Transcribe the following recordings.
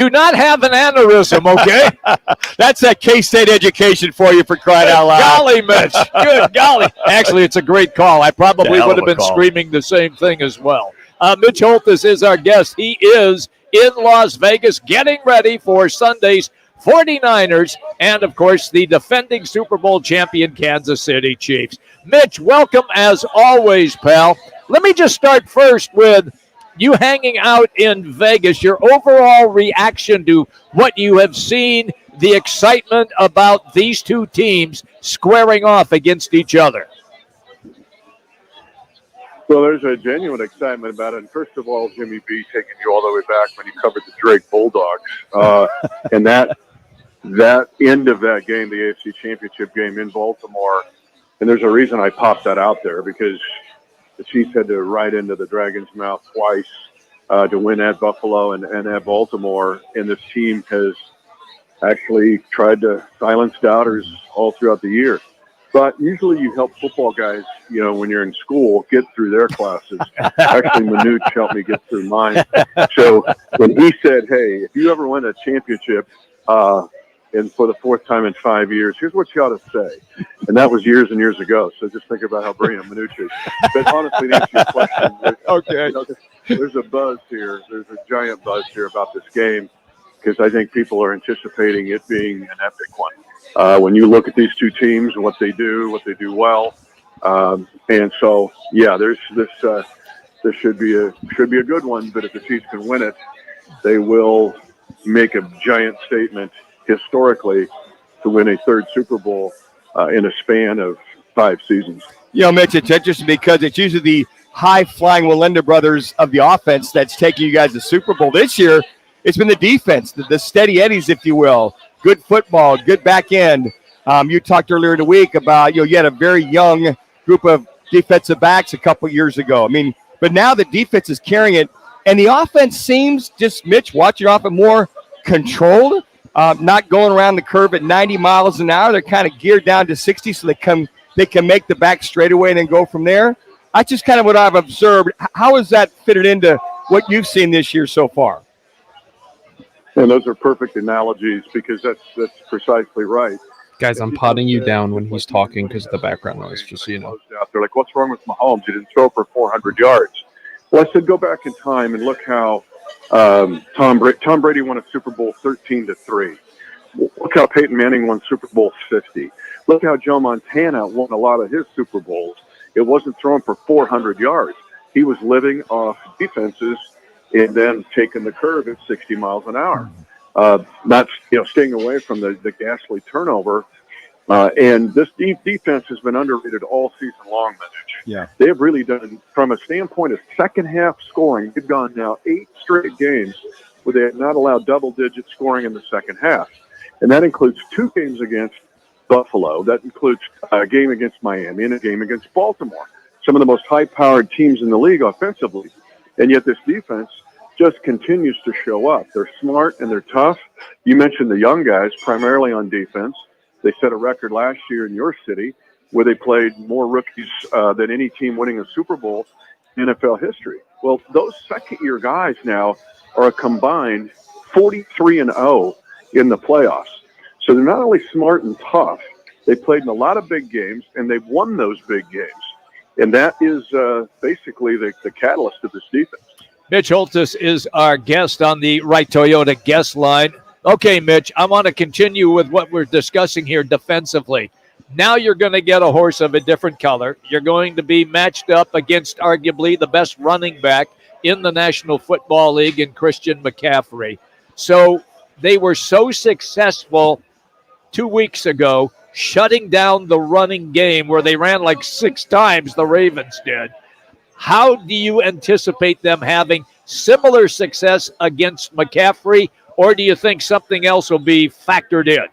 Do not have an aneurysm, okay? That's that K-State education for you, for crying out loud. Golly, Mitch. Good golly. Actually, it's a great call. I probably would have been call. screaming the same thing as well. Mitch Holthus is our guest. He is in Las Vegas getting ready for Sunday's 49ers and, of course, the defending Super Bowl champion Kansas City Chiefs. Mitch, welcome as always, pal. Let me just start first with you hanging out in Vegas, your overall reaction to what you have seen, the excitement about these two teams squaring off against each other. Well, there's a genuine excitement about it. And first of all, Jimmy B taking you all the way back when he covered the Drake Bulldogs. And that end of that game, the AFC Championship game in Baltimore, and there's a reason I popped that out there, because the Chiefs had to ride into the Dragon's mouth twice to win at Buffalo and at Baltimore. And this team has actually tried to silence doubters all throughout the year. But usually you help football guys, when you're in school, get through their classes. Actually, Mitch helped me get through mine. So when he said, hey, if you ever win a championship and for the fourth time in 5 years, here's what you ought to say. And that was years and years ago. So just think about how brilliant Mitch is. But honestly, to answer your question, Okay. There's a buzz here. There's a giant buzz here about this game, because I think people are anticipating it being an epic one. When you look at these two teams and what they do well, and so there's this should be a good one. But if the Chiefs can win it, they will make a giant statement historically to win a third Super Bowl in a span of 5 seasons. Mitch, it's interesting because it's usually the high-flying Walenda brothers of the offense that's taking you guys to the Super Bowl. This year, it's been the defense, the steady Eddies, if you will. Good football, good back end. You talked earlier in the week about, you had a very young group of defensive backs a couple years ago. But now the defense is carrying it, and the offense seems, just Mitch, watching your offense, more controlled, not going around the curve at 90 miles an hour. They're kind of geared down to 60 so they can make the back straightaway and then go from there. That's just kind of what I've observed. How has that fitted into what you've seen this year so far? And those are perfect analogies, because that's precisely right. Guys, I'm potting you down when he's talking because of the background noise, just so you know. They're like, what's wrong with Mahomes? He didn't throw for 400 yards. Well, I said, go back in time and look how Tom Brady won a Super Bowl 13-3. Look how Peyton Manning won Super Bowl 50. Look how Joe Montana won a lot of his Super Bowls. It wasn't throwing for 400 yards. He was living off defenses and then taking the curve at 60 miles an hour. Not staying away from the ghastly turnover. And this defense has been underrated all season long, Mitch. Yeah. They have really done, from a standpoint of second half scoring, they've gone now 8 straight games where they have not allowed double-digit scoring in the second half. And that includes 2 games against Buffalo. That includes a game against Miami and a game against Baltimore. Some of the most high-powered teams in the league offensively. And yet this defense just continues to show up. They're smart and they're tough. You mentioned the young guys, primarily on defense. They set a record last year in your city where they played more rookies than any team winning a Super Bowl in NFL history. Well, those second-year guys now are a combined 43-0 in the playoffs. So they're not only smart and tough, they played in a lot of big games, and they've won those big games. And that is basically the catalyst of this defense. Mitch Holthus is our guest on the Right Toyota guest line. Okay, Mitch, I want to continue with what we're discussing here defensively. Now you're going to get a horse of a different color. You're going to be matched up against arguably the best running back in the National Football League in Christian McCaffrey. So they were so successful 2 weeks ago shutting down the running game where they ran like 6 times, the Ravens did. How do you anticipate them having similar success against McCaffrey, or do you think something else will be factored in?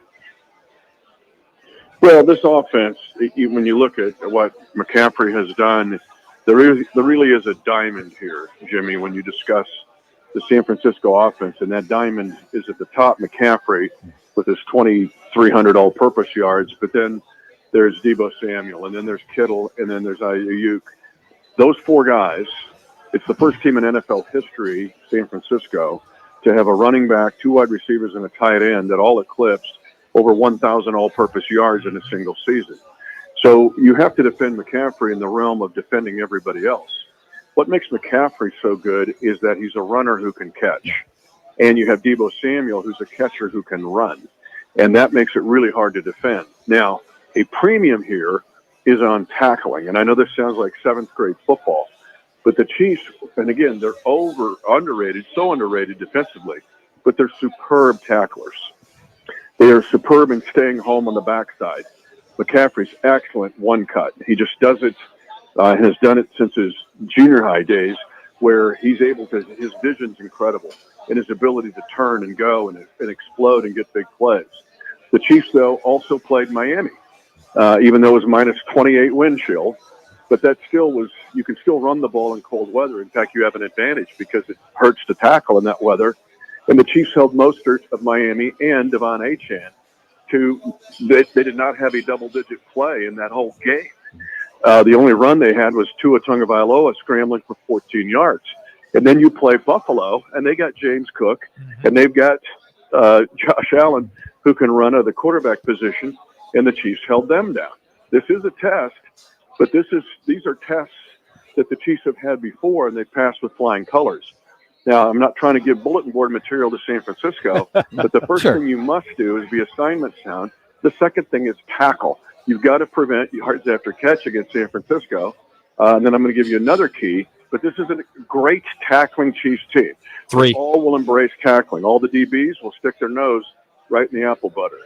Well, this offense, when you look at what McCaffrey has done, there really is a diamond here, Jimmy, when you discuss the San Francisco offense, and that diamond is at the top, McCaffrey, with his 2,300 all-purpose yards, but then there's Deebo Samuel, and then there's Kittle, and then there's Ayuk. Those 4 guys, it's the first team in NFL history, San Francisco, to have a running back, 2 wide receivers, and a tight end that all eclipsed over 1,000 all-purpose yards in a single season. So you have to defend McCaffrey in the realm of defending everybody else. What makes McCaffrey so good is that he's a runner who can catch. And you have Deebo Samuel, who's a catcher who can run. And that makes it really hard to defend. Now, a premium here is on tackling. And I know this sounds like 7th grade football, but the Chiefs, and again, they're underrated, so underrated defensively, but they're superb tacklers. They are superb in staying home on the backside. McCaffrey's excellent one cut. He just does it, has done it since his junior high days, where he's able to, his vision's incredible, and his ability to turn and go and explode and get big plays. The Chiefs, though, also played Miami, even though it was minus 28 wind chill. But that still was, you can still run the ball in cold weather. In fact, you have an advantage because it hurts to tackle in that weather. And the Chiefs held Mostert of Miami and Devon Achane to, they did not have a double-digit play in that whole game. The only run they had was Tua Tagovailoa scrambling for 14 yards. And then you play Buffalo, and they got James Cook, and they've got Josh Allen, who can run at the quarterback position, and the Chiefs held them down. This is a test, but these are tests that the Chiefs have had before, and they passed with flying colors. Now, I'm not trying to give bulletin board material to San Francisco, but the first thing you must do is be assignment sound. The second thing is tackle. You've got to prevent yards after catch against San Francisco. And then I'm going to give you another key, but this is a great tackling Chiefs team. 3. All will embrace tackling. All the DBs will stick their nose right in the apple butter.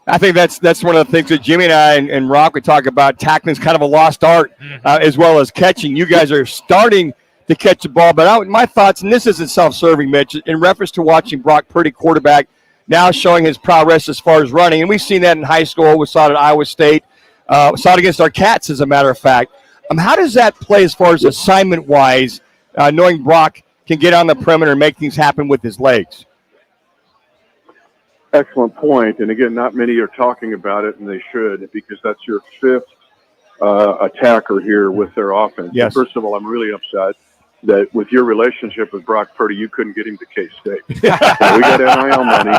I think that's one of the things that Jimmy and I and Rock would talk about. Tackling is kind of a lost art, as well as catching. You guys are starting to catch the ball, but my thoughts, and this isn't self-serving, Mitch, in reference to watching Brock Purdy, quarterback, now showing his prowess as far as running, and we've seen that in high school. We saw it at Iowa State, saw it against our Cats, as a matter of fact. How does that play as far as assignment-wise, knowing Brock can get on the perimeter and make things happen with his legs? Excellent point. And again, not many are talking about it, and they should, because that's your 5th attacker here with their offense. Yes. First of all, I'm really upset that with your relationship with Brock Purdy, you couldn't get him to K-State. We got NIL money.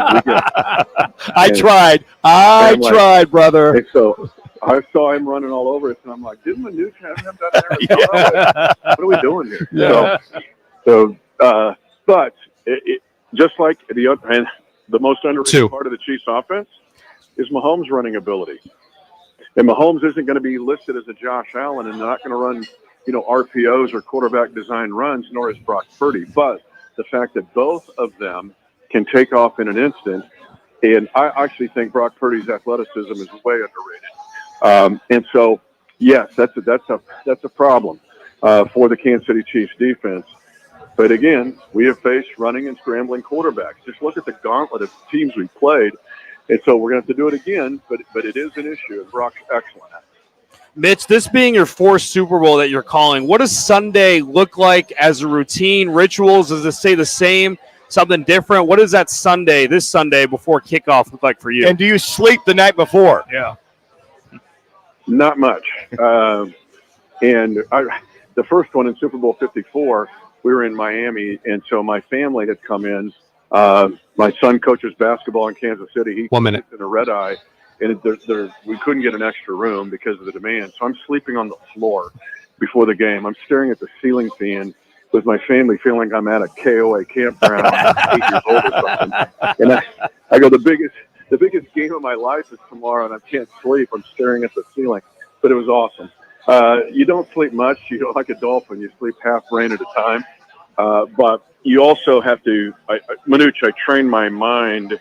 I tried, brother. And so I saw him running all over us, and I'm like, didn't Manute have him down there? What are we doing here? Yeah. But just like the most underrated part of the Chiefs offense is Mahomes' running ability. And Mahomes isn't going to be listed as a Josh Allen and not going to run, RPOs or quarterback design runs, nor is Brock Purdy. But the fact that both of them can take off in an instant, and I actually think Brock Purdy's athleticism is way underrated. And so, yes, that's a problem for the Kansas City Chiefs defense. But again, we have faced running and scrambling quarterbacks. Just look at the gauntlet of teams we played. And so we're going to have to do it again, but it is an issue, and Brock's excellent at it. Mitch, this being your 4th Super Bowl that you're calling, what does Sunday look like as a routine, rituals? Does it stay the same, something different? What does that this Sunday before kickoff look like for you? And do you sleep the night before? Yeah. Not much. The first one in Super Bowl 54, we were in Miami, and so my family had come in. My son coaches basketball in Kansas City. He 1 minute. in a red eye, and we couldn't get an extra room because of the demand. So I'm sleeping on the floor before the game. I'm staring at the ceiling fan with my family, feeling like I'm at a KOA campground, 8 years old or something. And I go, the biggest game of my life is tomorrow, and I can't sleep. I'm staring at the ceiling. But it was awesome. You don't sleep much. You don't like a dolphin. You sleep half brain at a time. But you also have to, Manute, I train my mind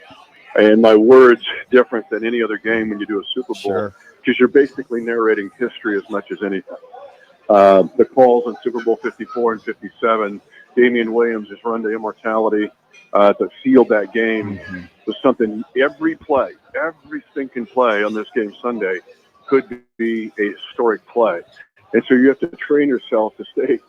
and my words different than any other game when you do a Super Bowl, because you're basically narrating history as much as anything. The calls on Super Bowl 54 and 57, Damian Williams' run to immortality to seal that game was something. Every stinking play on this game Sunday could be a historic play. And so you have to train yourself to stay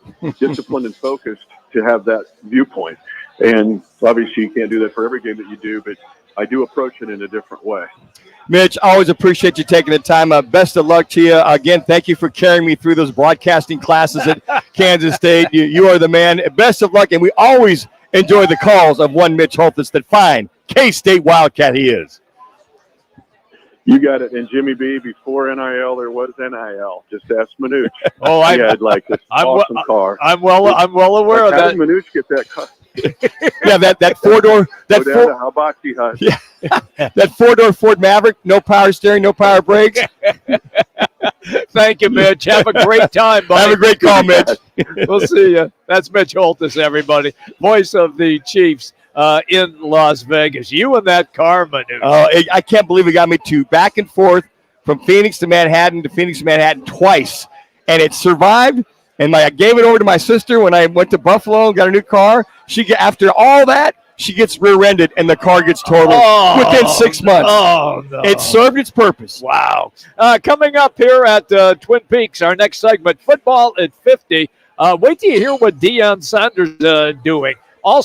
disciplined and focused to have that viewpoint. And obviously you can't do that for every game that you do, but I do approach it in a different way. Mitch, always appreciate you taking the time. Best of luck to you. Again, thank you for carrying me through those broadcasting classes at Kansas State. You are the man. Best of luck, and we always enjoy the calls of one Mitch Holthus, that fine K-State Wildcat he is. You got it. And Jimmy B, before NIL, there was NIL. Just ask Manuch. Oh, He had like this awesome car. I'm well aware of How that. did Manuch get that car? Yeah, that four-door, Go down to Hibachi Hut. that four-door Ford Maverick, no power steering, no power brakes. Thank you, Mitch. Have a great time, buddy. Have a great call, Mitch. We'll see you. That's Mitch Holthus, everybody. Voice of the Chiefs in Las Vegas. You and that car, Manu. I can't believe it got me to back and forth from Phoenix to Manhattan twice, and it survived. And I gave it over to my sister when I went to Buffalo and got a new car. After all that, she gets rear-ended and the car gets totaled within 6 months. Oh, no. It served its purpose. Wow. Coming up here at Twin Peaks, our next segment, football at 50. Wait till you hear what Deion Sanders doing. Also,